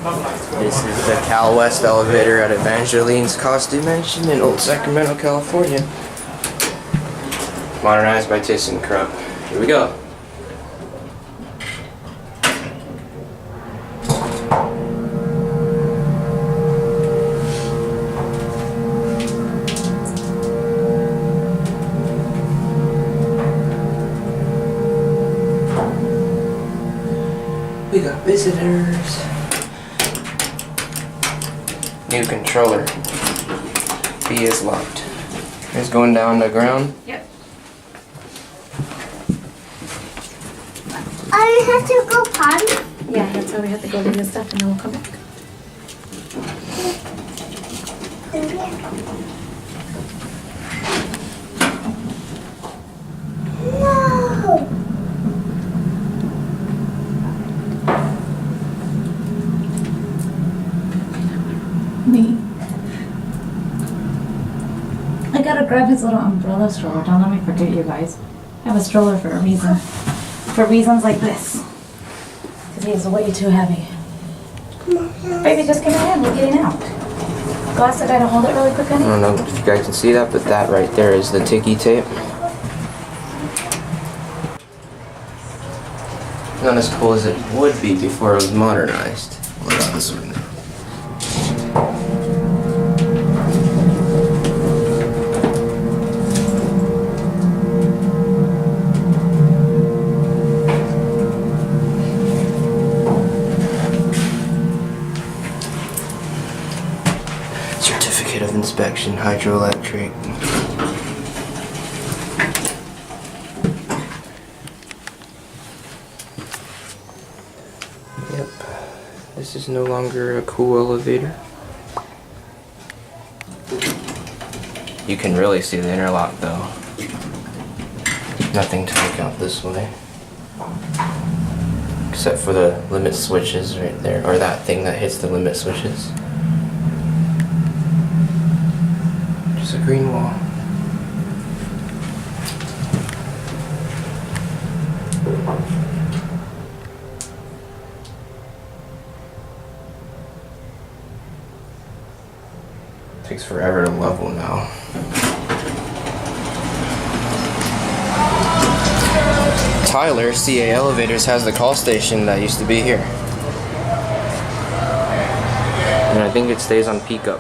This is the Cal West elevator at Evangeline's Costume Mansion in Old Sacramento, California. Modernized by ThyssenKrupp. Here we go. We got visitors. New controller. B is locked. It's going down the ground. Yep. I have to go potty? Yeah, that's why we have to go do this stuff and then we'll come back. No. Me. I gotta grab his little umbrella stroller. Don't let me forget, you guys. I have a stroller for a reason. For reasons like this. Because he's way too heavy. Baby, just give it in. We're getting out. Go ask the guy to hold it really quick, honey. I don't know if you guys can see that, but that right there is the ticky tape. Not as cool as it would be before it was modernized. Look at this one. Certificate of inspection, hydroelectric. Yep, this is no longer a cool elevator. You can really see the interlock though. Nothing to look out this way. Except for the limit switches right there, or that thing that hits the limit switches. Just a green wall. Takes forever to level now. Tyler, CA Elevators, has the call station that used to be here. And I think it stays on peak up.